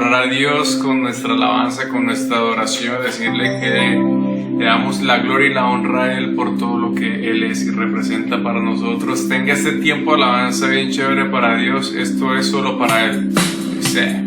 honrar a Dios con nuestra alabanza, con nuestra adoración, decirle que le damos la gloria y la honra a Él por todo lo que Él es y representa para nosotros. Tenga este tiempo de alabanza bien chévere para Dios. Esto es solo para Él. Dice.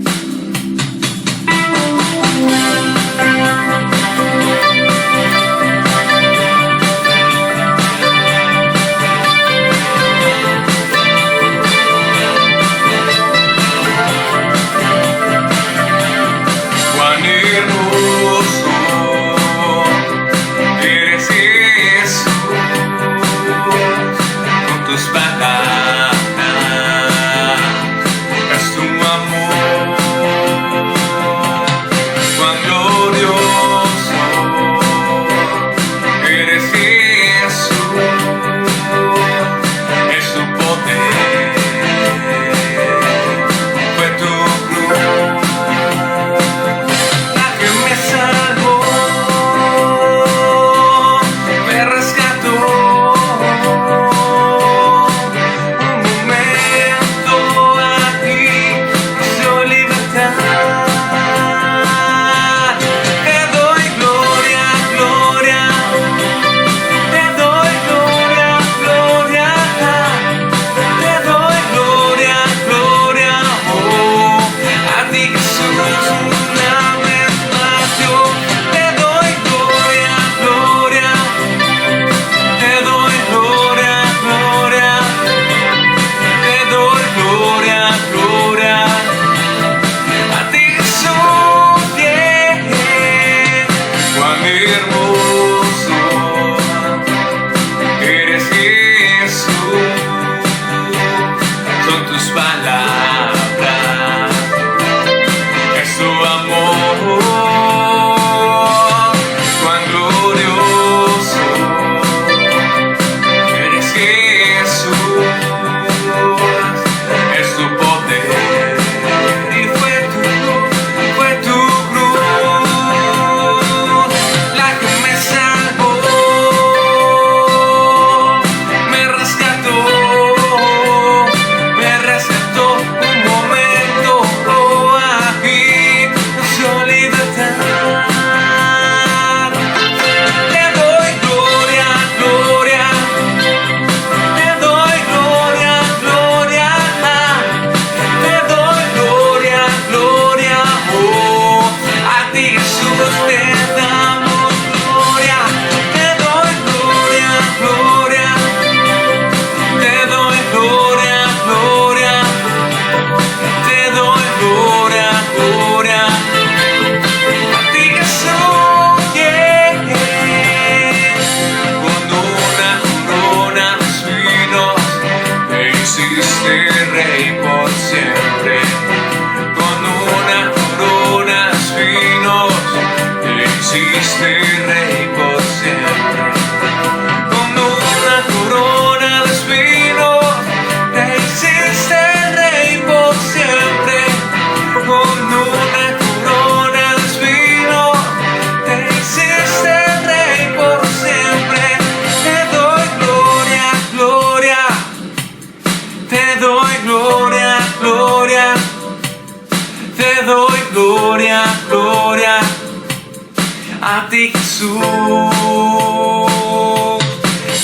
A ti, Jesús,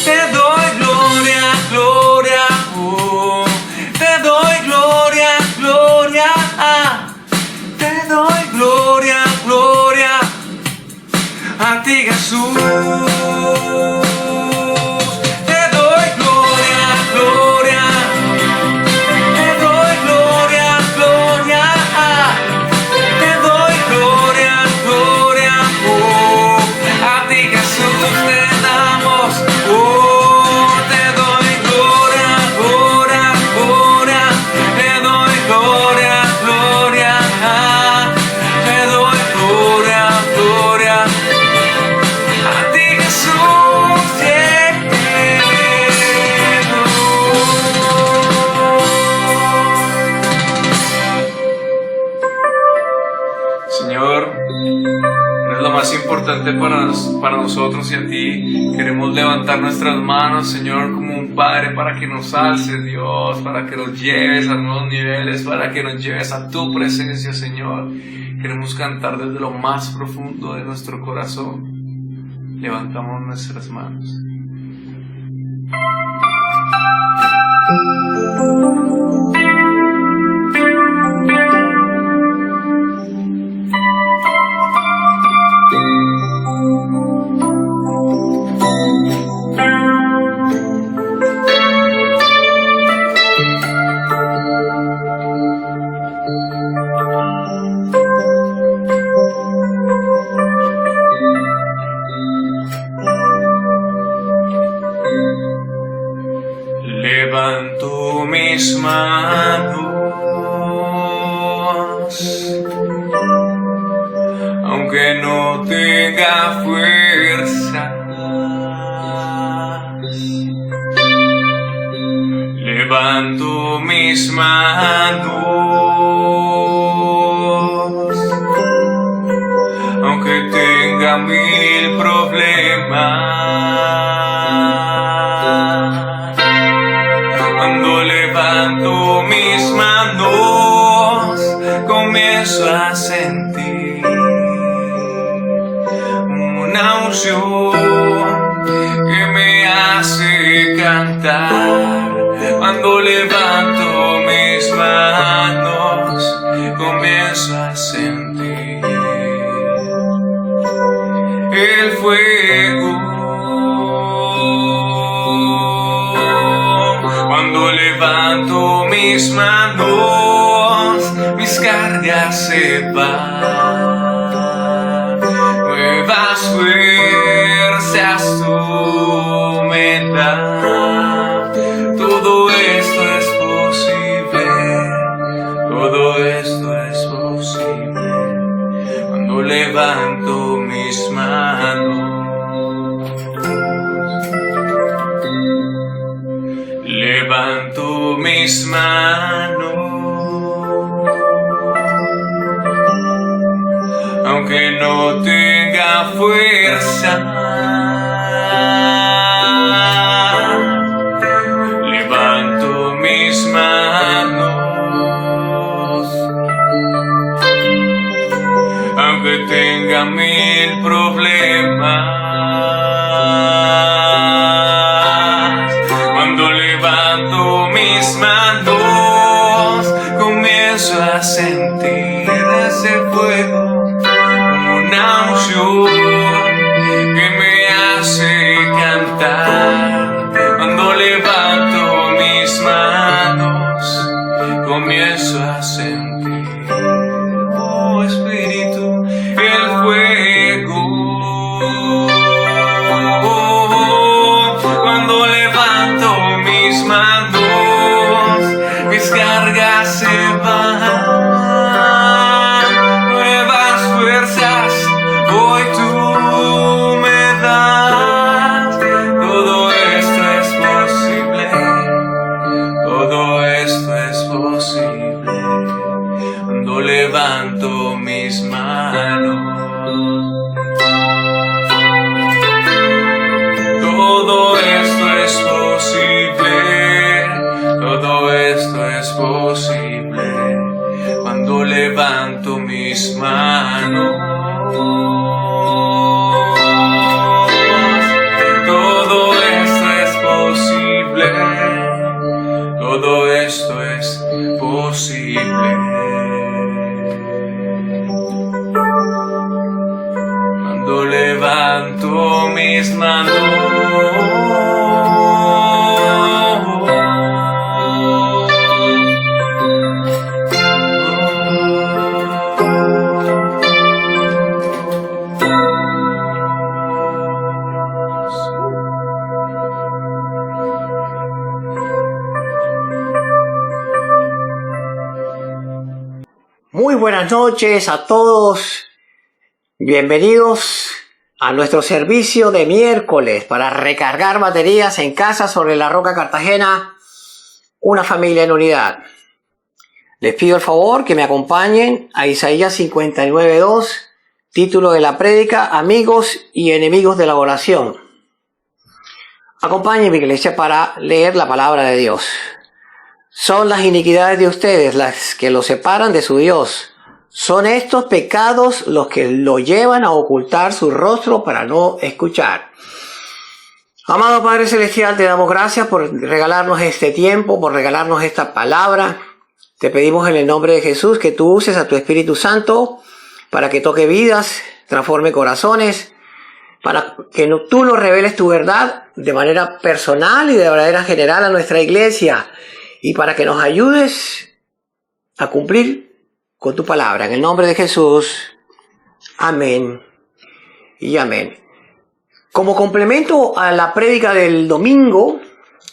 te doy gloria, gloria, oh. Te doy gloria, gloria, te doy gloria, gloria, a ti, Jesús. A ti, Jesús. importante para nosotros, y a ti queremos levantar nuestras manos, Señor, como un Padre, para que nos alces, Dios, para que nos lleves a nuevos niveles, para que nos lleves a tu presencia, Señor. Queremos cantar desde lo más profundo de nuestro corazón. Levantamos nuestras manos. Levanto mis manos, aunque no tenga fuerzas. Levanto mis manos, aunque tenga mil problemas. Cuando levanto mis manos, comienzo a sentir una unción que me hace cantar. Cuando levanto mis manos, comienzo a sentir el fuego. Cuando levanto mis manos, mis cargas se van. Nuevas fuerzas tú me das. Todo esto es posible. Todo esto es posible. Cuando levanto mis manos. Levanto mis manos, aunque no tenga fuerza. Levanto mis manos, aunque tenga mil problemas. Cuando levanto mis manos, comienzo a sentir ese fuego, una unción que me hace cantar. Cuando levanto mis manos, comienzo a sentir, oh Espíritu, el fuego. Cuando levanto mis manos, mis cargas se van. Nuevas fuerzas hoy tú me das. Todo esto es posible. Todo esto es posible. Cuando levanto mis manos. Todo esto es posible, todo esto es posible, cuando levanto mis manos. Todo esto es posible, todo esto es posible, cuando levanto mis manos. Muy buenas noches a todos. Bienvenidos a nuestro servicio de miércoles para recargar baterías en casa sobre la Roca Cartagena, una familia en unidad. Les pido el favor que me acompañen a Isaías 59:2, Título de la prédica: Amigos y enemigos de la oración. Acompáñenme, iglesia, para leer la palabra de Dios. Son las iniquidades de ustedes las que los separan de su Dios. Son estos pecados los que lo llevan a ocultar su rostro para no escuchar. Amado Padre Celestial, te damos gracias por regalarnos este tiempo, por regalarnos esta palabra. Te pedimos en el nombre de Jesús que tú uses a tu Espíritu Santo para que toque vidas, transforme corazones, para que tú nos reveles tu verdad de manera personal y de manera general a nuestra iglesia, y para que nos ayudes a cumplir con tu palabra. En el nombre de Jesús, amén y amén. Como complemento a la prédica del domingo,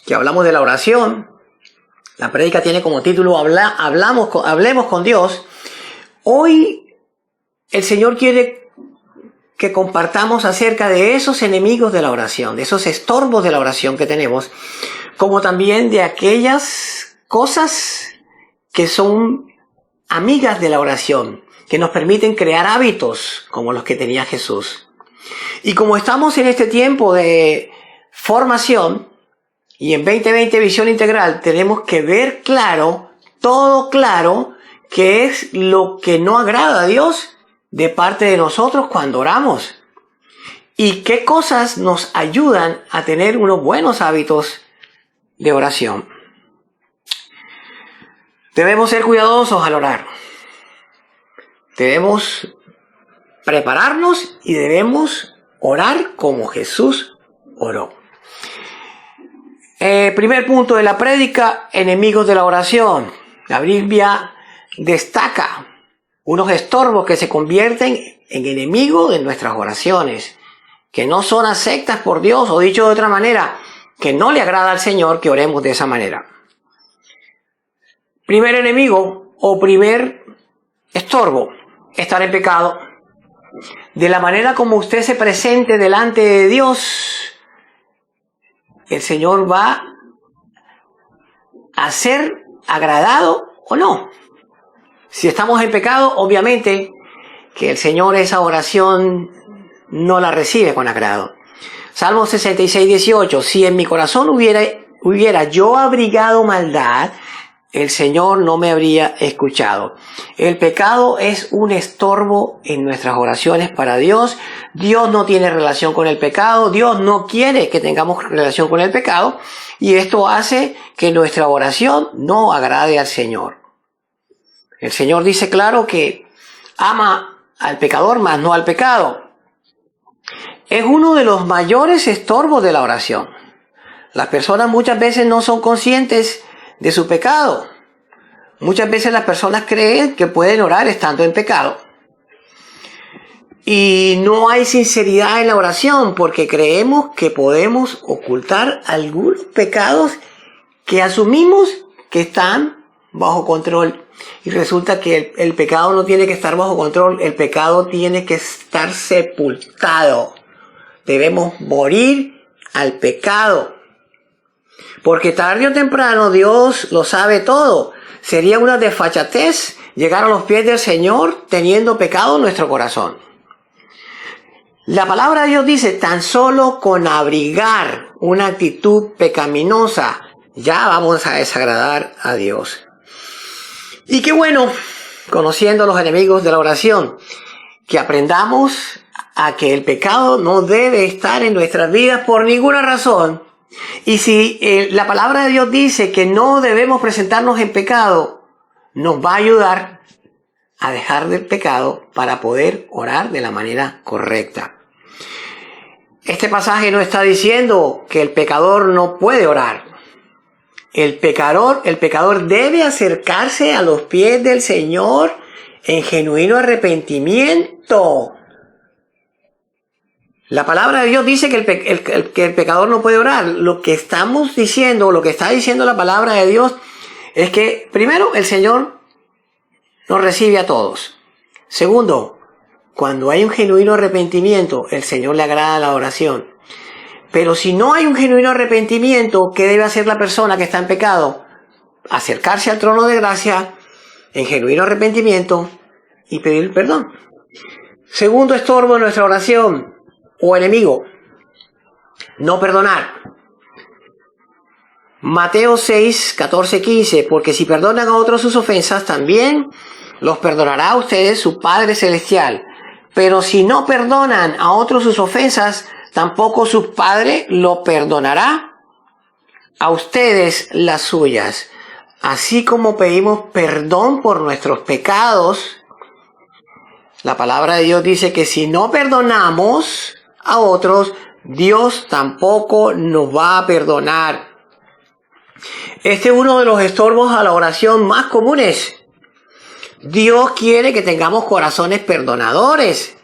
que hablamos de la oración, la prédica tiene como título Hablemos con Dios. Hoy el Señor quiere que compartamos acerca de esos enemigos de la oración, de esos estorbos de la oración que tenemos, como también de aquellas cosas que son amigas de la oración, que nos permiten crear hábitos como los que tenía Jesús. Y como estamos en este tiempo de formación, y en 2020 Visión Integral, tenemos que ver claro, todo claro, qué es lo que no agrada a Dios de parte de nosotros cuando oramos. Y qué cosas nos ayudan a tener unos buenos hábitos de oración. Debemos ser cuidadosos al orar. Debemos prepararnos y debemos orar como Jesús oró. Primer punto de la prédica: enemigos de la oración. La Biblia destaca unos estorbos que se convierten en enemigos de nuestras oraciones, que no son aceptas por Dios, o dicho de otra manera, que no le agrada al Señor que oremos de esa manera. Primer enemigo o primer estorbo: estar en pecado. De la manera como usted se presente delante de Dios, el Señor va a ser agradado o no. Si estamos en pecado, obviamente que el Señor esa oración no la recibe con agrado. Salmo 66, 18. Si en mi corazón hubiera yo abrigado maldad, el Señor no me habría escuchado. El pecado es un estorbo en nuestras oraciones para Dios. Dios no tiene relación con el pecado. Dios no quiere que tengamos relación con el pecado. Y esto hace que nuestra oración no agrade al Señor. El Señor dice claro que ama al pecador, mas no al pecado. Es uno de los mayores estorbos de la oración. Las personas muchas veces no son conscientes de su pecado. Muchas veces las personas creen que pueden orar estando en pecado. Y no hay sinceridad en la oración porque creemos que podemos ocultar algunos pecados que asumimos que están bajo control. Y resulta que el pecado no tiene que estar bajo control, el pecado tiene que estar sepultado. Debemos morir al pecado. Porque tarde o temprano Dios lo sabe todo. Sería una desfachatez llegar a los pies del Señor teniendo pecado en nuestro corazón. La palabra de Dios dice: tan solo con abrigar una actitud pecaminosa ya vamos a desagradar a Dios. Y qué bueno, conociendo los enemigos de la oración, que aprendamos a que el pecado no debe estar en nuestras vidas por ninguna razón. Y si la palabra de Dios dice que no debemos presentarnos en pecado, nos va a ayudar a dejar del pecado para poder orar de la manera correcta. Este pasaje no está diciendo que el pecador no puede orar. El pecador debe acercarse a los pies del Señor en genuino arrepentimiento. La palabra de Dios dice que el pecador no puede orar. Lo que estamos diciendo, lo que está diciendo la palabra de Dios, es que primero el Señor nos recibe a todos. Segundo, cuando hay un genuino arrepentimiento, el Señor le agrada la oración. Pero si no hay un genuino arrepentimiento, ¿qué debe hacer la persona que está en pecado? Acercarse al trono de gracia en genuino arrepentimiento y pedir perdón. Segundo estorbo en nuestra oración o enemigo, no perdonar. Mateo 6, 14, 15, porque si perdonan a otros sus ofensas, también los perdonará a ustedes su Padre Celestial. Pero si no perdonan a otros sus ofensas, tampoco su Padre lo perdonará a ustedes las suyas. Así como pedimos perdón por nuestros pecados, la palabra de Dios dice que si no perdonamos a otros, Dios tampoco nos va a perdonar. Este es uno de los estorbos a la oración más comunes. Dios quiere que tengamos corazones perdonadores.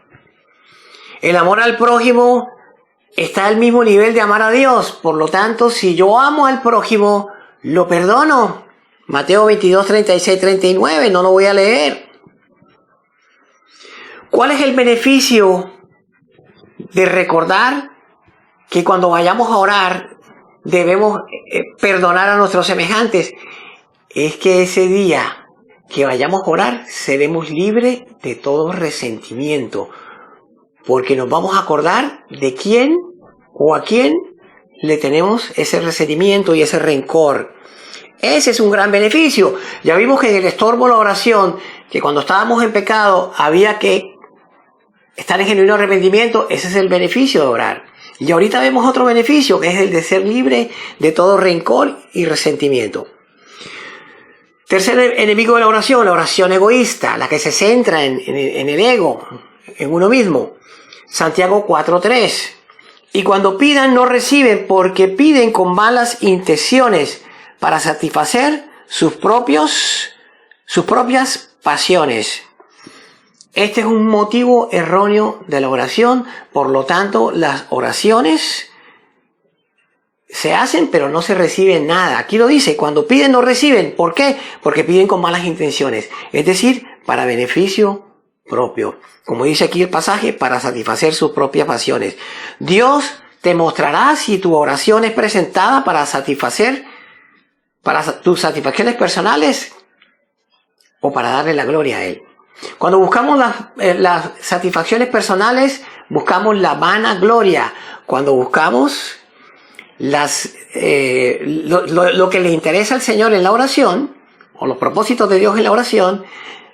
El amor al prójimo está al mismo nivel de amar a Dios. Por lo tanto, si yo amo al prójimo, lo perdono. Mateo 22, 36, 39, no lo voy a leer. ¿Cuál es el beneficio de recordar que cuando vayamos a orar debemos perdonar a nuestros semejantes? Es que ese día que vayamos a orar seremos libres de todo resentimiento, porque nos vamos a acordar de quién o a quién le tenemos ese resentimiento y ese rencor. Ese es un gran beneficio. Ya vimos que en el estorbo de la oración, que cuando estábamos en pecado había que estar en genuino arrepentimiento. Ese es el beneficio de orar. Y ahorita vemos otro beneficio, que es el de ser libre de todo rencor y resentimiento. Tercer enemigo de la oración egoísta, la que se centra en el ego, en uno mismo. Santiago 4:3. Y cuando pidan no reciben, porque piden con malas intenciones para satisfacer sus propias pasiones. Este es un motivo erróneo de la oración. Por lo tanto, las oraciones se hacen, pero no se recibe nada. Aquí lo dice, cuando piden no reciben. ¿Por qué? Porque piden con malas intenciones. Es decir, para beneficio propio. Como dice aquí el pasaje, para satisfacer sus propias pasiones. Dios te mostrará si tu oración es presentada para tus satisfacciones personales o para darle la gloria a Él. Cuando buscamos las satisfacciones personales, buscamos la vanagloria. Cuando buscamos lo que le interesa al Señor en la oración, o los propósitos de Dios en la oración,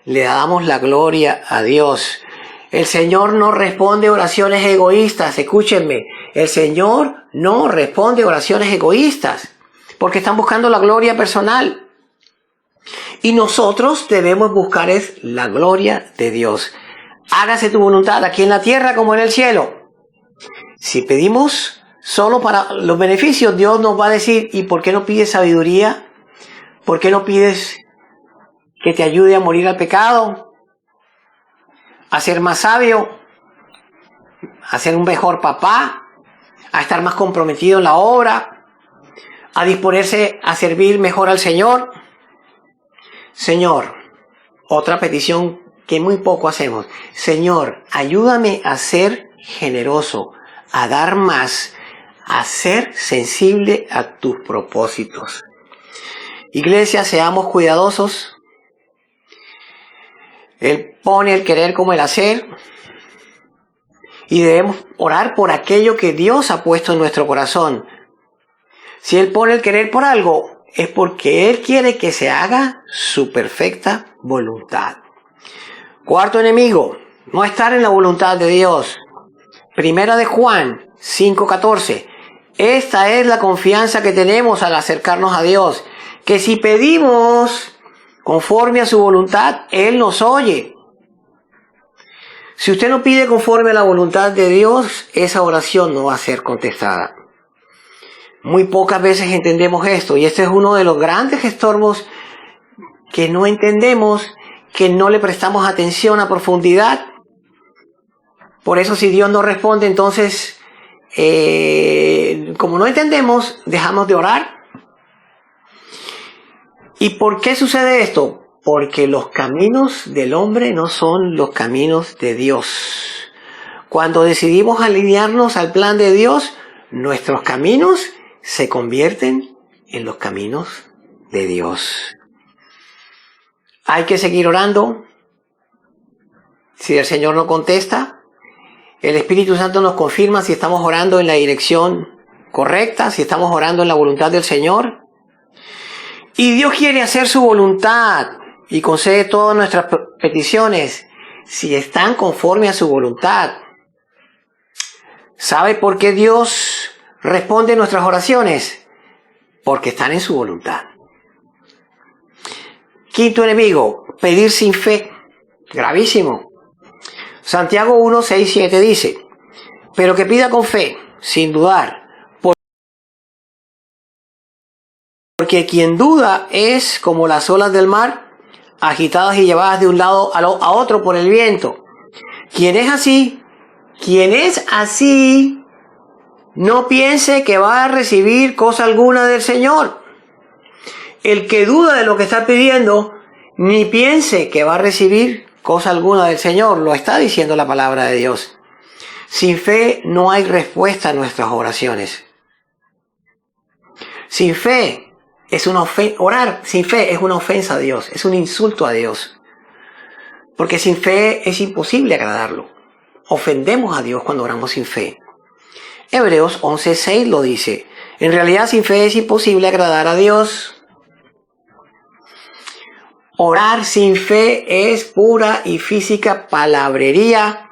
le damos la gloria a Dios. El Señor no responde oraciones egoístas. Escúchenme, el Señor no responde oraciones egoístas, porque están buscando la gloria personal. Y nosotros debemos buscar es la gloria de Dios. Hágase tu voluntad aquí en la tierra como en el cielo. Si pedimos solo para los beneficios, Dios nos va a decir, ¿y por qué no pides sabiduría? ¿Por qué no pides que te ayude a morir al pecado? A ser más sabio, a ser un mejor papá, a estar más comprometido en la obra, a disponerse a servir mejor al Señor. Señor, otra petición que muy poco hacemos. Señor, ayúdame a ser generoso, a dar más, a ser sensible a tus propósitos. Iglesia, seamos cuidadosos. Él pone el querer como el hacer. Y debemos orar por aquello que Dios ha puesto en nuestro corazón. Si Él pone el querer por algo, es porque Él quiere que se haga su perfecta voluntad. Cuarto enemigo, no estar en la voluntad de Dios. Primera de Juan 5:14. Esta es la confianza que tenemos al acercarnos a Dios, que si pedimos conforme a su voluntad, Él nos oye. Si usted no pide conforme a la voluntad de Dios, esa oración no va a ser contestada. Muy pocas veces entendemos esto, y este es uno de los grandes estorbos que no entendemos, que no le prestamos atención a profundidad. Por eso, si Dios no responde, entonces, como no entendemos, dejamos de orar. ¿Y por qué sucede esto? Porque los caminos del hombre no son los caminos de Dios. Cuando decidimos alinearnos al plan de Dios, nuestros caminos se convierten en los caminos de Dios. Hay que seguir orando. Si el Señor no contesta, el Espíritu Santo nos confirma si estamos orando en la dirección correcta, si estamos orando en la voluntad del Señor. Y Dios quiere hacer su voluntad y concede todas nuestras peticiones si están conforme a su voluntad. ¿Sabe por qué Dios responde nuestras oraciones? Porque están en su voluntad. Quinto enemigo, pedir sin fe. Gravísimo. Santiago 1, 6, 7 dice, pero que pida con fe, sin dudar, porque quien duda es como las olas del mar, agitadas y llevadas de un lado a otro por el viento. Quien es así, no piense que va a recibir cosa alguna del Señor. El que duda de lo que está pidiendo, ni piense que va a recibir cosa alguna del Señor. Lo está diciendo la palabra de Dios. Sin fe no hay respuesta a nuestras oraciones. Sin fe es una ofensa. Orar sin fe es una ofensa a Dios, es un insulto a Dios. Porque sin fe es imposible agradarlo. Ofendemos a Dios cuando oramos sin fe. Hebreos 11:6 lo dice. En realidad sin fe es imposible agradar a Dios. Orar sin fe es pura y física palabrería.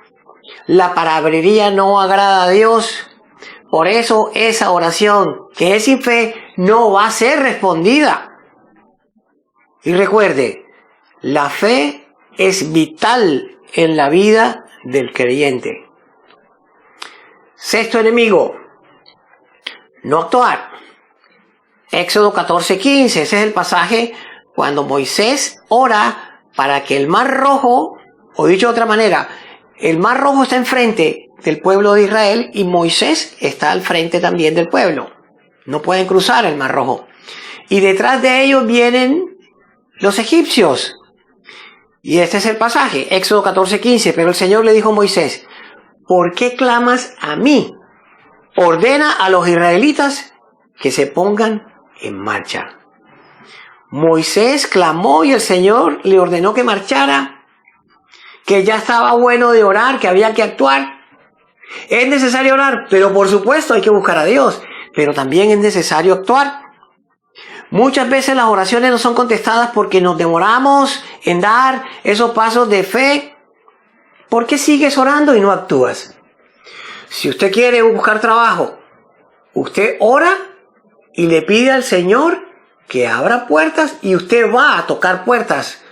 La palabrería no agrada a Dios. Por eso esa oración que es sin fe no va a ser respondida. Y recuerde, la fe es vital en la vida del creyente. Sexto enemigo, no actuar. Éxodo 14:15, ese es el pasaje cuando Moisés ora para que el Mar Rojo, o dicho de otra manera, el Mar Rojo está enfrente del pueblo de Israel y Moisés está al frente también del pueblo. No pueden cruzar el Mar Rojo. Y detrás de ellos vienen los egipcios. Y este es el pasaje, Éxodo 14:15. Pero el Señor le dijo a Moisés, ¿por qué clamas a mí? Ordena a los israelitas que se pongan en marcha. Moisés clamó y el Señor le ordenó que marchara, que ya estaba bueno de orar, que había que actuar. Es necesario orar, pero por supuesto hay que buscar a Dios, pero también es necesario actuar. Muchas veces las oraciones no son contestadas porque nos demoramos en dar esos pasos de fe. ¿Por qué sigues orando y no actúas? Si usted quiere buscar trabajo, usted ora y le pide al Señor que abra puertas y usted va a tocar puertas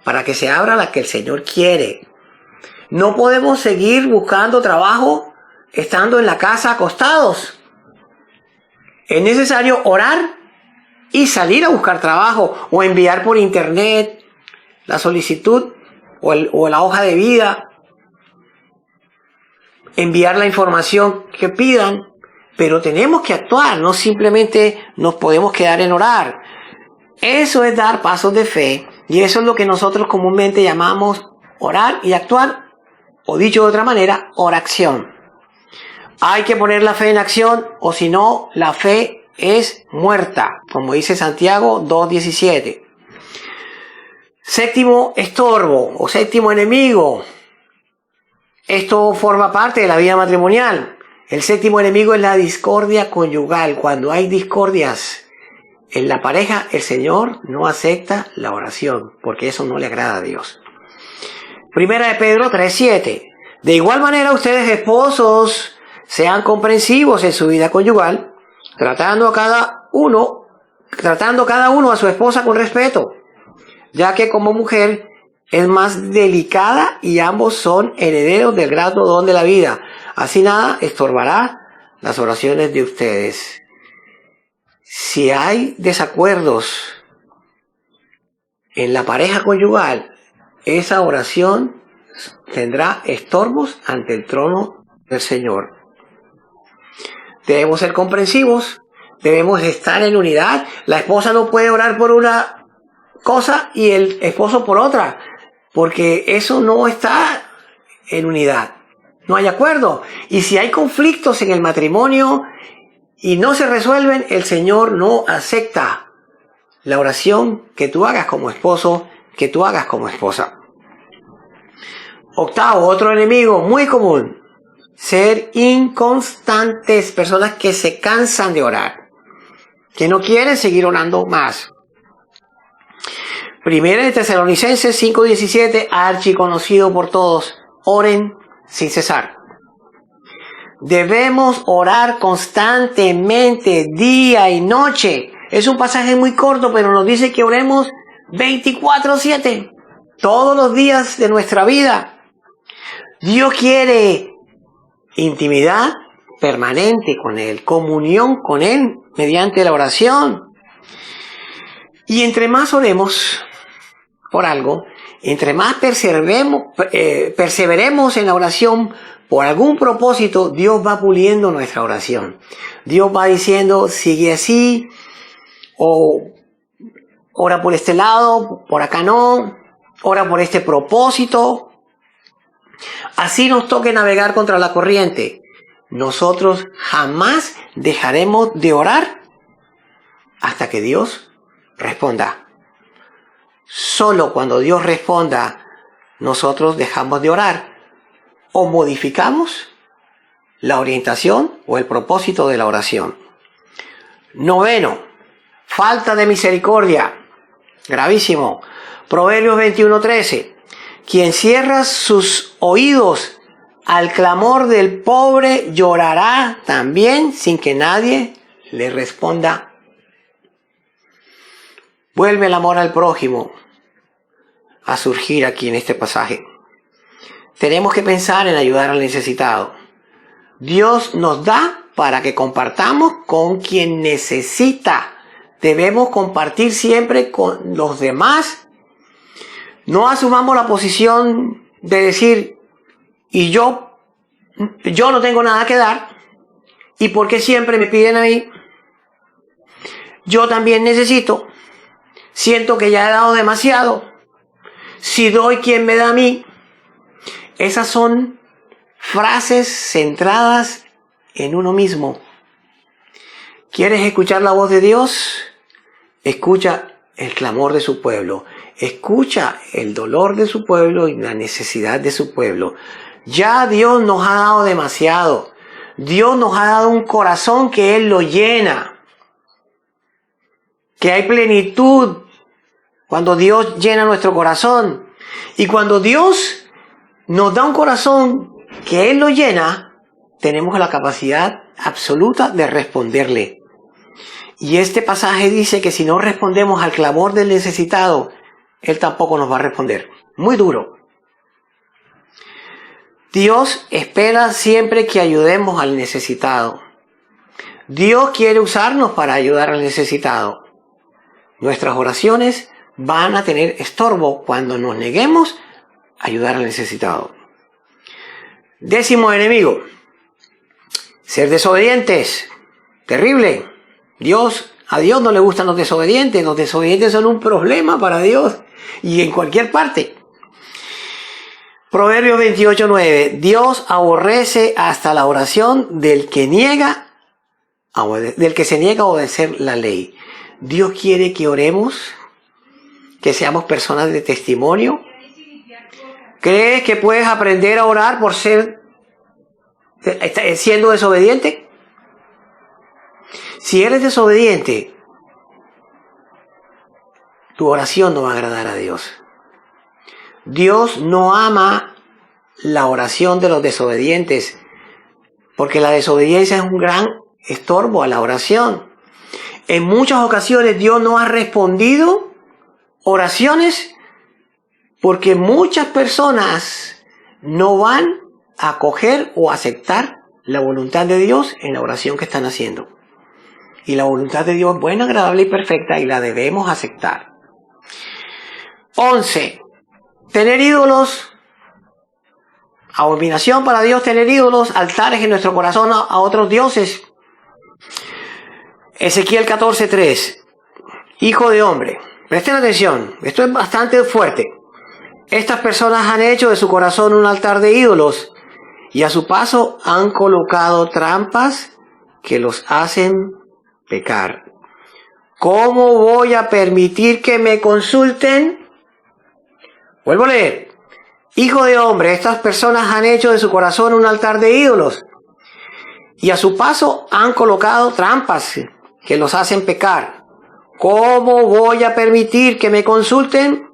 para que se abra la que el Señor quiere. No podemos seguir buscando trabajo estando en la casa acostados. Es necesario orar y salir a buscar trabajo o enviar por internet la solicitud o la hoja de vida, enviar la información que pidan, pero tenemos que actuar, no simplemente nos podemos quedar en orar. Eso es dar pasos de fe y eso es lo que nosotros comúnmente llamamos orar y actuar, o dicho de otra manera, oración. Hay que poner la fe en acción o si no, la fe es muerta, como dice Santiago 2:17. Séptimo estorbo o séptimo enemigo. Esto forma parte de la vida matrimonial. El séptimo enemigo es la discordia conyugal. Cuando hay discordias en la pareja, el Señor no acepta la oración, porque eso no le agrada a Dios. Primera de Pedro 3:7. De igual manera, ustedes esposos sean comprensivos en su vida conyugal, tratando cada uno a su esposa con respeto, ya que como mujer es más delicada y ambos son herederos del gran don de la vida. Así nada estorbará las oraciones de ustedes. Si hay desacuerdos en la pareja conyugal, esa oración tendrá estorbos ante el trono del Señor. Debemos ser comprensivos, debemos estar en unidad. La esposa no puede orar por una cosa y el esposo por otra, porque eso no está en unidad. No hay acuerdo. Y si hay conflictos en el matrimonio y no se resuelven, el Señor no acepta la oración que tú hagas como esposo, que tú hagas como esposa. Octavo, otro enemigo muy común. Ser inconstantes, personas que se cansan de orar, que no quieren seguir orando más. Primera de Tesalonicenses 5:17, archiconocido por todos, oren sin cesar. Debemos orar constantemente, día y noche. Es un pasaje muy corto, pero nos dice que oremos 24/7, todos los días de nuestra vida. Dios quiere intimidad permanente con Él, comunión con Él mediante la oración. Y entre más oremos por algo, entre más perseveremos en la oración por algún propósito, Dios va puliendo nuestra oración. Dios va diciendo, sigue así, o ora por este lado, por acá no, ora por este propósito. Así nos toque navegar contra la corriente. Nosotros jamás dejaremos de orar hasta que Dios responda. Solo cuando Dios responda, nosotros dejamos de orar o modificamos la orientación o el propósito de la oración. Noveno, falta de misericordia. Gravísimo. Proverbios 21:13. Quien cierra sus oídos al clamor del pobre llorará también sin que nadie le responda. Vuelve el amor al prójimo a surgir aquí en este pasaje. Tenemos que pensar en ayudar al necesitado. Dios nos da para que compartamos con quien necesita. Debemos compartir siempre con los demás. No asumamos la posición de decir, y yo no tengo nada que dar, y ¿por qué siempre me piden a mí? Yo también necesito. Siento que ya he dado demasiado. Si doy, ¿quién me da a mí? Esas son frases centradas en uno mismo. ¿Quieres escuchar la voz de Dios? Escucha el clamor de su pueblo. Escucha el dolor de su pueblo y la necesidad de su pueblo. Ya Dios nos ha dado demasiado. Dios nos ha dado un corazón que Él lo llena. Que hay plenitud cuando Dios llena nuestro corazón. Y cuando Dios nos da un corazón que Él lo llena, tenemos la capacidad absoluta de responderle. Y este pasaje dice que si no respondemos al clamor del necesitado, Él tampoco nos va a responder. Muy duro. Dios espera siempre que ayudemos al necesitado. Dios quiere usarnos para ayudar al necesitado. Nuestras oraciones van a tener estorbo cuando nos neguemos a ayudar al necesitado. Décimo enemigo. Ser desobedientes. Terrible. A Dios no le gustan los desobedientes. Los desobedientes son un problema para Dios y en cualquier parte. Proverbios 28:9. Dios aborrece hasta la oración del que se niega a obedecer la ley. Dios quiere que oremos, que seamos personas de testimonio. ¿Crees que puedes aprender a orar por siendo desobediente? Si eres desobediente, tu oración no va a agradar a Dios. Dios no ama la oración de los desobedientes, porque la desobediencia es un gran estorbo a la oración. En muchas ocasiones Dios no ha respondido oraciones porque muchas personas no van a acoger o aceptar la voluntad de Dios en la oración que están haciendo. Y la voluntad de Dios es buena, agradable y perfecta y la debemos aceptar. 11. Tener ídolos. Abominación para Dios tener ídolos, altares en nuestro corazón a otros dioses. Ezequiel 14:3. Hijo de hombre. Presten atención, esto es bastante fuerte. Estas personas han hecho de su corazón un altar de ídolos y a su paso han colocado trampas que los hacen pecar. ¿Cómo voy a permitir que me consulten? Vuelvo a leer. Hijo de hombre, estas personas han hecho de su corazón un altar de ídolos y a su paso han colocado trampas que los hacen pecar. ¿Cómo voy a permitir que me consulten?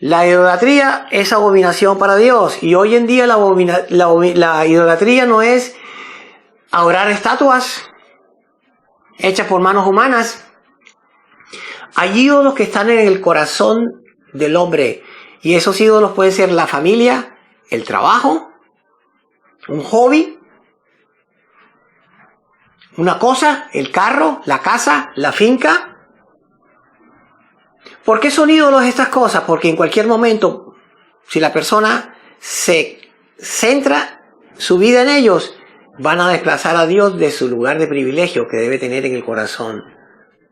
La idolatría es abominación para Dios, y hoy en día la idolatría no es adorar estatuas hechas por manos humanas. Hay ídolos que están en el corazón del hombre, y esos ídolos pueden ser la familia, el trabajo, un hobby, una cosa, el carro, la casa, la finca. ¿Por qué son ídolos estas cosas? Porque en cualquier momento, si la persona se centra su vida en ellos, van a desplazar a Dios de su lugar de privilegio que debe tener en el corazón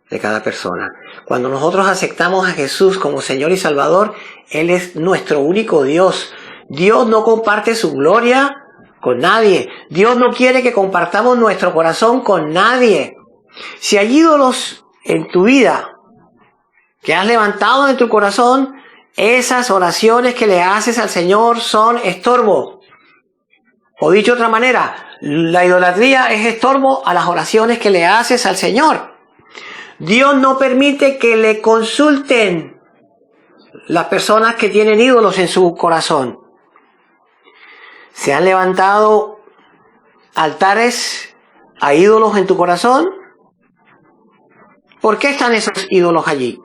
de cada persona. Cuando nosotros aceptamos a Jesús como Señor y Salvador, Él es nuestro único Dios. Dios no comparte su gloria con nadie. Dios no quiere que compartamos nuestro corazón con nadie. Si hay ídolos en tu vida que has levantado en tu corazón, esas oraciones que le haces al Señor son estorbo. O dicho de otra manera, la idolatría es estorbo a las oraciones que le haces al Señor. Dios no permite que le consulten las personas que tienen ídolos en su corazón. ¿Se han levantado altares a ídolos en tu corazón? ¿Por qué están esos ídolos allí?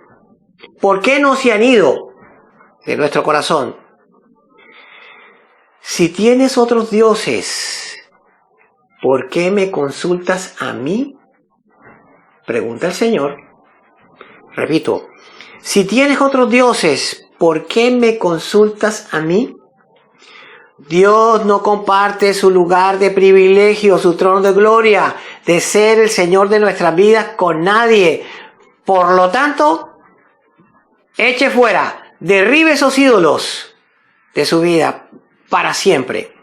¿Por qué no se han ido de nuestro corazón? Si tienes otros dioses, ¿por qué me consultas a mí? Pregunta el Señor. Repito, si tienes otros dioses, ¿por qué me consultas a mí? Dios no comparte su lugar de privilegio, su trono de gloria, de ser el Señor de nuestras vidas con nadie. Por lo tanto, eche fuera, derribe esos ídolos de su vida para siempre.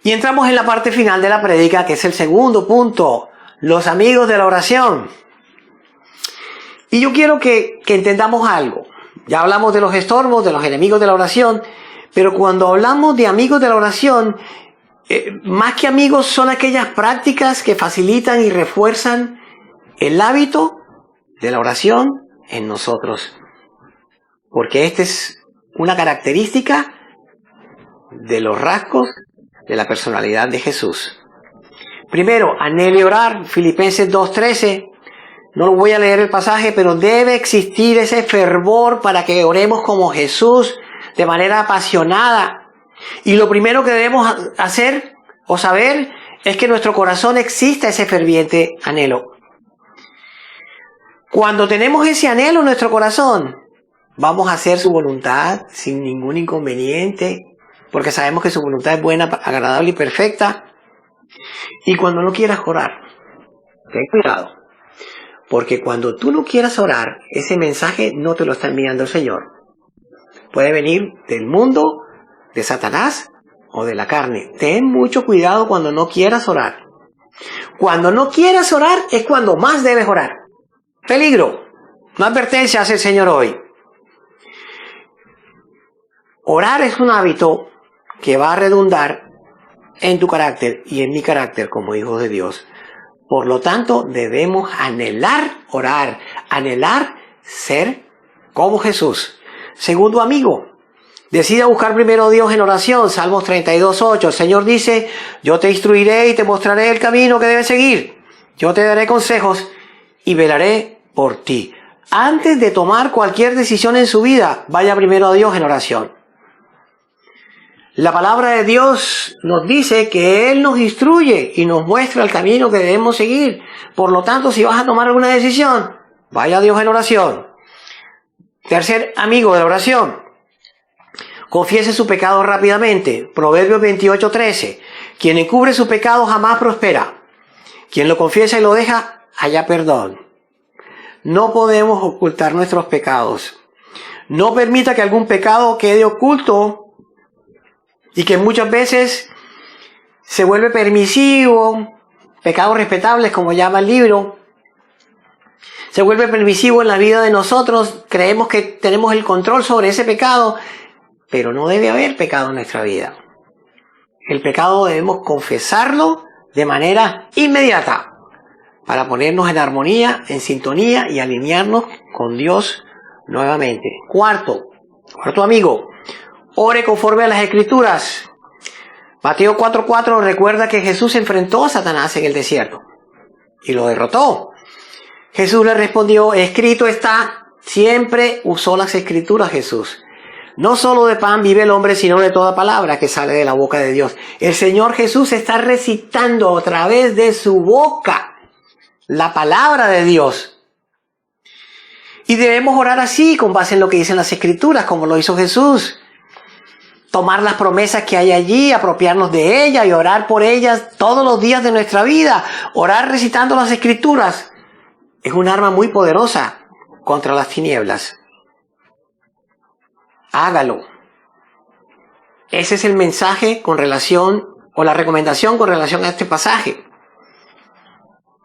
Y entramos en la parte final de la prédica, que es el segundo punto, los amigos de la oración. Y yo quiero que entendamos algo. Ya hablamos de los estorbos, de los enemigos de la oración, pero cuando hablamos de amigos de la oración, más que amigos son aquellas prácticas que facilitan y refuerzan el hábito de la oración en nosotros. Porque esta es una característica de los rasgos de la personalidad de Jesús. Primero, anhele orar, Filipenses 2:13. No voy a leer el pasaje, pero debe existir ese fervor para que oremos como Jesús, de manera apasionada. Y lo primero que debemos hacer o saber es que en nuestro corazón exista ese ferviente anhelo. Cuando tenemos ese anhelo en nuestro corazón, vamos a hacer su voluntad sin ningún inconveniente, porque sabemos que su voluntad es buena, agradable y perfecta. Y cuando no quieras orar, ten cuidado, porque cuando tú no quieras orar, ese mensaje no te lo está enviando el Señor. Puede venir del mundo, de Satanás o de la carne. Ten mucho cuidado cuando no quieras orar. Cuando no quieras orar es cuando más debes orar. Peligro. Una advertencia hace el Señor hoy. Orar es un hábito que va a redundar en tu carácter y en mi carácter como hijos de Dios. Por lo tanto, debemos anhelar orar, anhelar ser como Jesús. Segundo amigo, decida buscar primero a Dios en oración. Salmos 32:8. El Señor dice, yo te instruiré y te mostraré el camino que debes seguir. Yo te daré consejos y velaré por ti. Antes de tomar cualquier decisión en su vida, vaya primero a Dios en oración. La palabra de Dios nos dice que Él nos instruye y nos muestra el camino que debemos seguir. Por lo tanto, si vas a tomar alguna decisión, vaya a Dios en oración. Tercer amigo de la oración, confiese su pecado rápidamente. Proverbios 28:13. Quien encubre su pecado jamás prospera. Quien lo confiesa y lo deja, halla perdón. No podemos ocultar nuestros pecados. No permita que algún pecado quede oculto y que muchas veces se vuelve permisivo, pecados respetables como llama el libro. Se vuelve permisivo en la vida de nosotros, creemos que tenemos el control sobre ese pecado pero no debe haber pecado en nuestra vida. El pecado debemos confesarlo de manera inmediata para ponernos en armonía, en sintonía y alinearnos con Dios nuevamente. Cuarto amigo, ore conforme a las Escrituras. Mateo 4:4 recuerda que Jesús enfrentó a Satanás en el desierto y lo derrotó. Jesús le respondió, escrito está. Siempre usó las Escrituras Jesús. No solo de pan vive el hombre, sino de toda palabra que sale de la boca de Dios. El Señor Jesús está recitando a través de su boca la palabra de Dios. Y debemos orar así, con base en lo que dicen las Escrituras, como lo hizo Jesús. Tomar las promesas que hay allí, apropiarnos de ellas y orar por ellas todos los días de nuestra vida. Orar recitando las Escrituras es un arma muy poderosa contra las tinieblas. Hágalo. Ese es el mensaje con relación, o la recomendación con relación a este pasaje.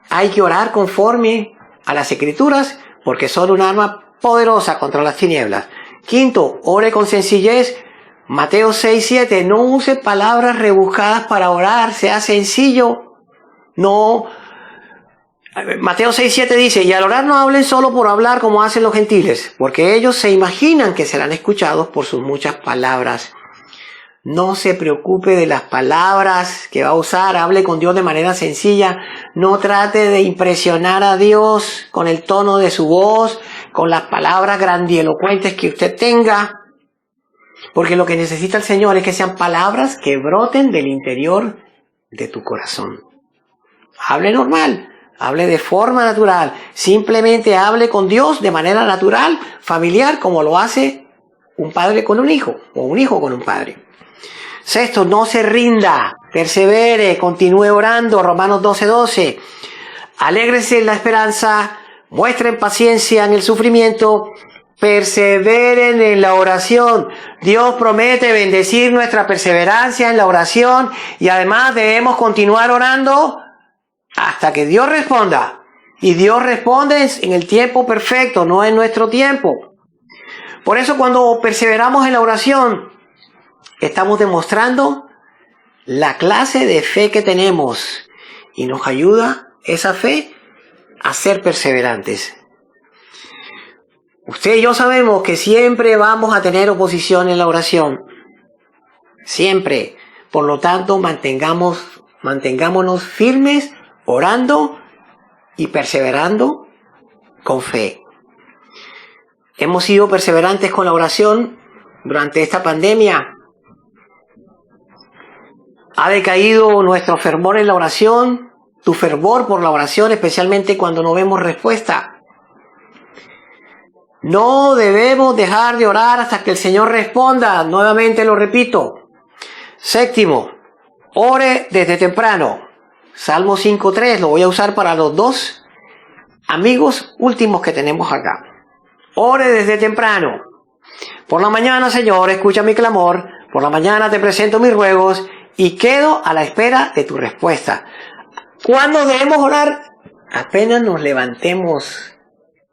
Hay que orar conforme a las Escrituras porque son un arma poderosa contra las tinieblas. Quinto, ore con sencillez. Mateo 6:7, no use palabras rebuscadas para orar, sea sencillo. No. Mateo 6:7 dice, y al orar no hablen solo por hablar como hacen los gentiles, porque ellos se imaginan que serán escuchados por sus muchas palabras. No se preocupe de las palabras que va a usar, hable con Dios de manera sencilla. No trate de impresionar a Dios con el tono de su voz, con las palabras grandielocuentes que usted tenga. Porque lo que necesita el Señor es que sean palabras que broten del interior de tu corazón. Hable normal. Hable de forma natural. Simplemente hable con Dios de manera natural, familiar, como lo hace un padre con un hijo o un hijo con un padre. Sexto, no se rinda, persevere, continúe orando. Romanos 12:12. Alégrese en la esperanza, muestren paciencia en el sufrimiento, perseveren en la oración. Dios promete bendecir nuestra perseverancia en la oración y además debemos continuar orando hasta que Dios responda. Y Dios responde en el tiempo perfecto, no en nuestro tiempo. Por eso cuando perseveramos en la oración, estamos demostrando la clase de fe que tenemos. Y nos ayuda esa fe a ser perseverantes. Usted y yo sabemos que siempre vamos a tener oposición en la oración. Siempre. Por lo tanto, mantengámonos firmes, orando y perseverando con fe. Hemos sido perseverantes con la oración durante esta pandemia. Ha decaído nuestro fervor en la oración, tu fervor por la oración, especialmente cuando no vemos respuesta. No debemos dejar de orar hasta que el Señor responda. Nuevamente lo repito. Séptimo, ore desde temprano. Salmo 5:3, lo voy a usar para los dos amigos últimos que tenemos acá. Ore desde temprano. Por la mañana, Señor, escucha mi clamor. Por la mañana te presento mis ruegos y quedo a la espera de tu respuesta. ¿Cuándo debemos orar? Apenas nos levantemos.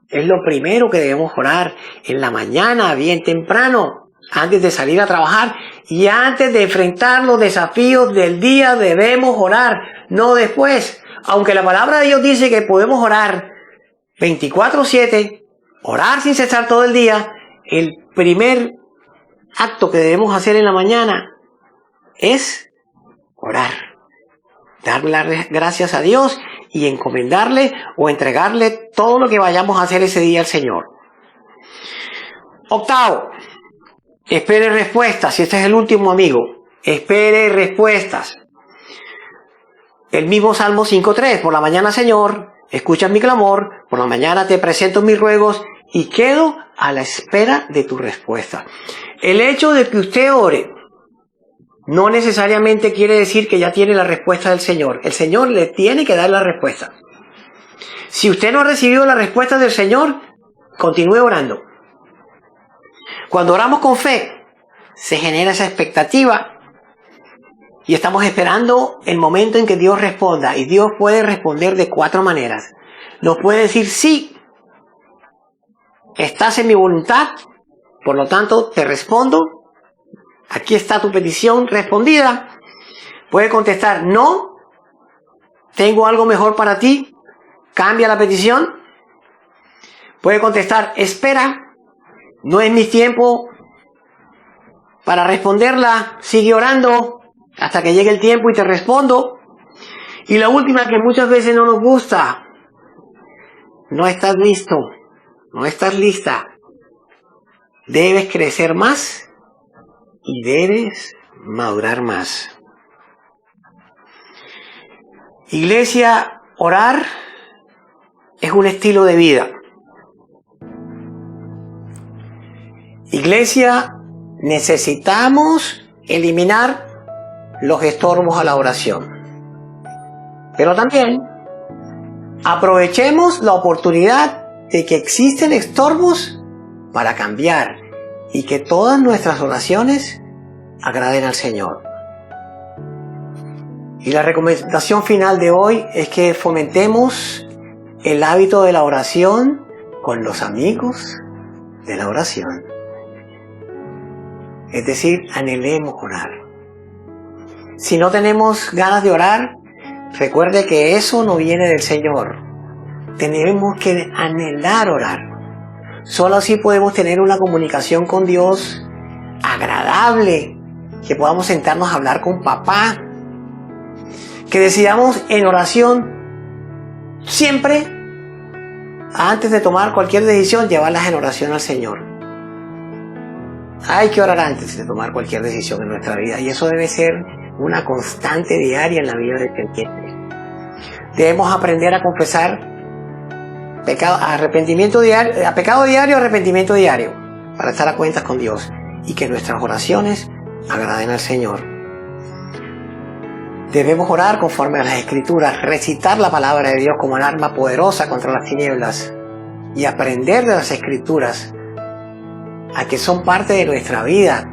Es lo primero que debemos orar. En la mañana, bien temprano, antes de salir a trabajar y antes de enfrentar los desafíos del día, debemos orar, no después. Aunque la palabra de Dios dice que podemos orar 24/7, orar sin cesar todo el día, el primer acto que debemos hacer en la mañana es orar. Darle las gracias a Dios y encomendarle o entregarle todo lo que vayamos a hacer ese día al Señor. Octavo, espere respuestas. Y este es el último, amigo. Espere respuestas. El mismo Salmo 5:3. Por la mañana, Señor, escucha mi clamor. Por la mañana te presento mis ruegos y quedo a la espera de tu respuesta. El hecho de que usted ore no necesariamente quiere decir que ya tiene la respuesta del Señor. El Señor le tiene que dar la respuesta. Si usted no ha recibido la respuesta del Señor, continúe orando. Cuando oramos con fe, se genera esa expectativa y estamos esperando el momento en que Dios responda. Y Dios puede responder de 4 maneras. Nos puede decir, sí, estás en mi voluntad, por lo tanto te respondo Aquí está tu petición respondida. Puede contestar, no, tengo algo mejor para ti, cambia la petición. Puede contestar, espera, no es mi tiempo para responderla, sigue orando hasta que llegue el tiempo y te respondo. Y la última, que muchas veces no nos gusta, no estás listo, no estás lista, debes crecer más y debes madurar más. Iglesia, orar es un estilo de vida. Iglesia, necesitamos eliminar los estorbos a la oración. Pero también aprovechemos la oportunidad de que existen estorbos para cambiar y que todas nuestras oraciones agraden al Señor. Y la recomendación final de hoy es que fomentemos el hábito de la oración con los amigos de la oración. Es decir, anhelemos orar. Si no tenemos ganas de orar, recuerde que eso no viene del Señor. Tenemos que anhelar orar. Solo así podemos tener una comunicación con Dios agradable, que podamos sentarnos a hablar con papá, que decidamos en oración siempre, antes de tomar cualquier decisión, llevarlas en oración al Señor. Hay que orar antes de tomar cualquier decisión en nuestra vida, y eso debe ser una constante diaria en la vida del creyente. Debemos aprender a confesar pecado diario, arrepentimiento diario, para estar a cuentas con Dios y que nuestras oraciones agraden al Señor. Debemos orar conforme a las Escrituras, recitar la palabra de Dios como un arma poderosa contra las tinieblas y aprender de las Escrituras a que son parte de nuestra vida,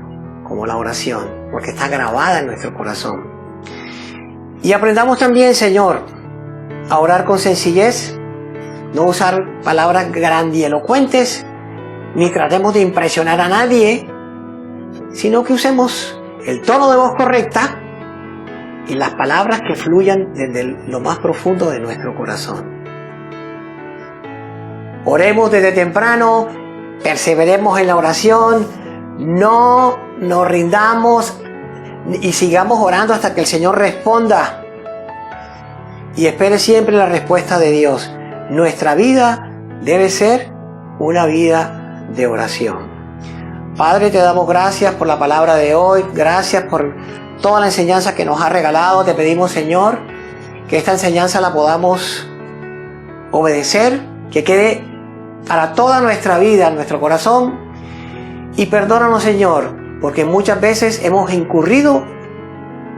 como la oración, porque está grabada en nuestro corazón. Y aprendamos también, Señor, a orar con sencillez, no usar palabras grandielocuentes, ni tratemos de impresionar a nadie, sino que usemos el tono de voz correcta y las palabras que fluyan desde lo más profundo de nuestro corazón. Oremos desde temprano, perseveremos en la oración, no nos rindamos y sigamos orando hasta que el Señor responda. Y espere siempre la respuesta de Dios. Nuestra vida debe ser una vida de oración. Padre, te damos gracias por la palabra de hoy, gracias por toda la enseñanza que nos has regalado. Te pedimos, Señor, que esta enseñanza la podamos obedecer, que quede para toda nuestra vida, en nuestro corazón. Y perdónanos, Señor, porque muchas veces hemos incurrido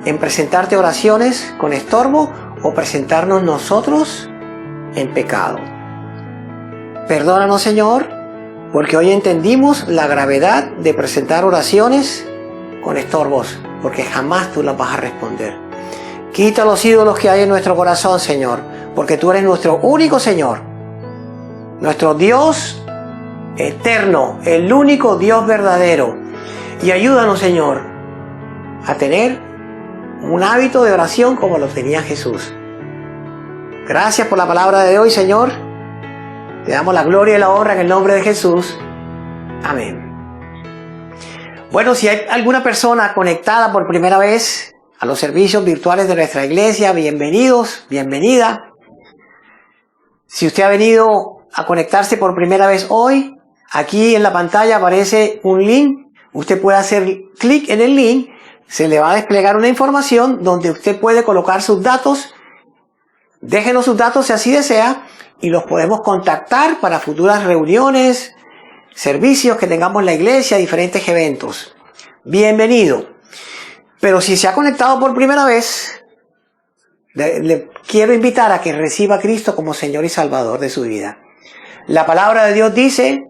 en presentarte oraciones con estorbo o presentarnos nosotros en pecado. Perdónanos, Señor, porque hoy entendimos la gravedad de presentar oraciones con estorbos, porque jamás tú las vas a responder. Quita los ídolos que hay en nuestro corazón, Señor, porque tú eres nuestro único Señor, nuestro Dios eterno, el único Dios verdadero. Y ayúdanos, Señor, a tener un hábito de oración como lo tenía Jesús. Gracias por la palabra de hoy, Señor. Te damos la gloria y la honra en el nombre de Jesús. Amén. Bueno, si hay alguna persona conectada por primera vez a los servicios virtuales de nuestra iglesia, bienvenidos, bienvenida. Si usted ha venido a conectarse por primera vez hoy, aquí en la pantalla aparece un link. Usted puede hacer clic en el link, se le va a desplegar una información donde usted puede colocar sus datos. Déjenos sus datos si así desea y los podemos contactar para futuras reuniones, servicios que tengamos en la iglesia, diferentes eventos. Bienvenido. Pero si se ha conectado por primera vez, le quiero invitar a que reciba a Cristo como Señor y Salvador de su vida. La palabra de Dios dice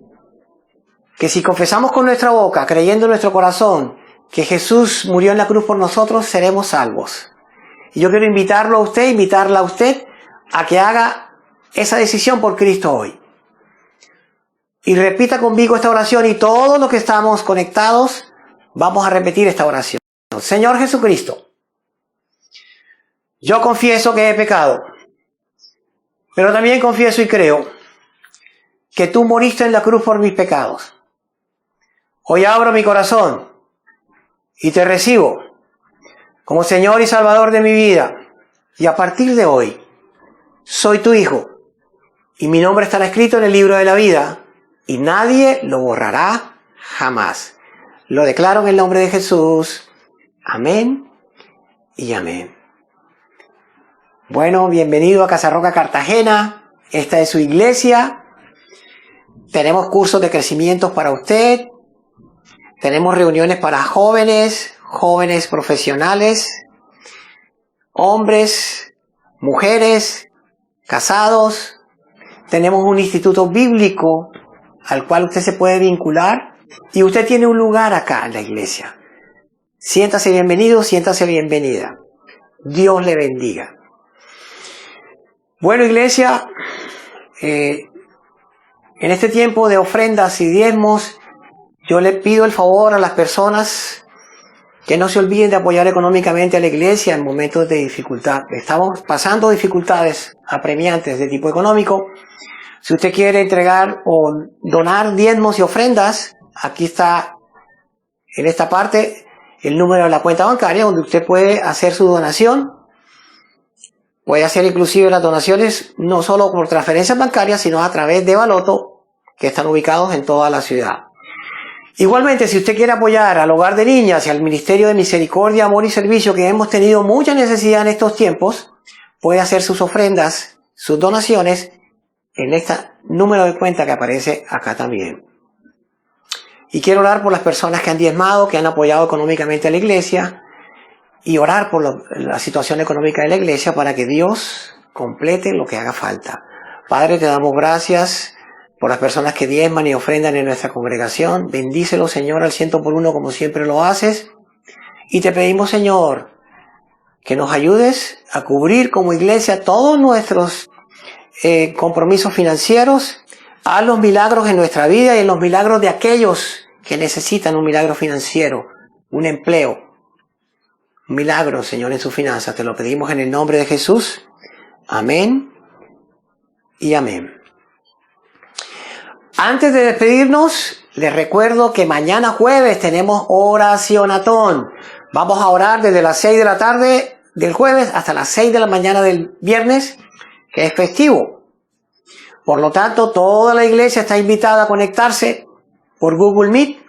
que si confesamos con nuestra boca, creyendo en nuestro corazón, que Jesús murió en la cruz por nosotros, seremos salvos. Y yo quiero invitarla a usted, a que haga esa decisión por Cristo hoy. Y repita conmigo esta oración, y todos los que estamos conectados, Vamos a repetir esta oración. Señor Jesucristo, yo confieso que he pecado, pero también confieso y creo que tú moriste en la cruz por mis pecados. Hoy abro mi corazón y te recibo como Señor y Salvador de mi vida. Y a partir de hoy, soy tu hijo y mi nombre estará escrito en el libro de la vida y nadie lo borrará jamás. Lo declaro en el nombre de Jesús. Amén y amén. Bueno, bienvenido a Casa Roca Cartagena. Esta es su iglesia. Tenemos cursos de crecimiento para usted. Tenemos reuniones para jóvenes, jóvenes profesionales, hombres, mujeres, casados. Tenemos un instituto bíblico al cual usted se puede vincular y usted tiene un lugar acá en la iglesia. Siéntase bienvenido, siéntase bienvenida. Dios le bendiga. Bueno, iglesia, en este tiempo de ofrendas y diezmos, yo le pido el favor a las personas que no se olviden de apoyar económicamente a la iglesia en momentos de dificultad. Estamos pasando dificultades apremiantes de tipo económico. Si usted quiere entregar o donar diezmos y ofrendas, aquí está en esta parte el número de la cuenta bancaria donde usted puede hacer su donación. Puede hacer inclusive las donaciones no solo por transferencias bancarias, sino a través de Baloto, que están ubicados en toda la ciudad. Igualmente, si usted quiere apoyar al Hogar de Niñas y al Ministerio de Misericordia, Amor y Servicio, que hemos tenido mucha necesidad en estos tiempos, puede hacer sus ofrendas, sus donaciones, en este número de cuenta que aparece acá también. Y quiero orar por las personas que han diezmado, que han apoyado económicamente a la iglesia, y orar por la situación económica de la iglesia para que Dios complete lo que haga falta. Padre, te damos gracias por las personas que diezman y ofrendan en nuestra congregación. Bendícelo, Señor, al 100 por 1 como siempre lo haces. Y te pedimos, Señor, que nos ayudes a cubrir como iglesia todos nuestros compromisos financieros. Haz los milagros en nuestra vida y en los milagros de aquellos que necesitan un milagro financiero, un empleo. Un milagro, Señor, en sus finanzas. Te lo pedimos en el nombre de Jesús. Amén y amén. Antes de despedirnos, les recuerdo que mañana jueves tenemos oracionatón. Vamos a orar desde las 6 de la tarde del jueves hasta las 6 de la mañana del viernes, que es festivo. Por lo tanto, toda la iglesia está invitada a conectarse por Google Meet.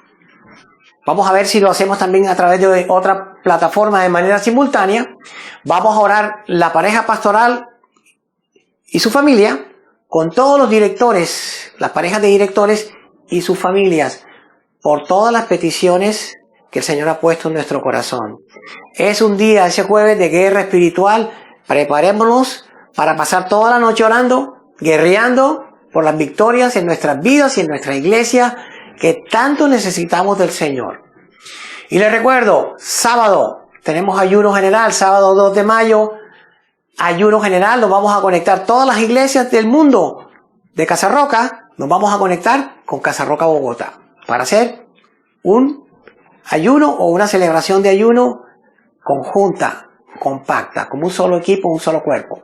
Vamos a ver si lo hacemos también a través de otra plataforma de manera simultánea. Vamos a orar la pareja pastoral y su familia con todos los directores, las parejas de directores y sus familias, por todas las peticiones que el Señor ha puesto en nuestro corazón. Es un día, ese jueves, de guerra espiritual. Preparémonos para pasar toda la noche orando, guerreando por las victorias en nuestras vidas y en nuestra iglesia que tanto necesitamos del Señor. Y les recuerdo, sábado tenemos ayuno general, sábado 2 de mayo, ayuno general. Nos vamos a conectar todas las iglesias del mundo de Casa Roca, nos vamos a conectar con Casa Roca Bogotá para hacer un ayuno o una celebración de ayuno conjunta, compacta, como un solo equipo, un solo cuerpo.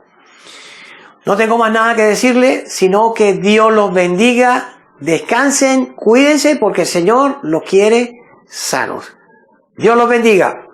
No tengo más nada que decirle, sino que Dios los bendiga. Descansen, cuídense, porque el Señor los quiere sanos. Dios los bendiga.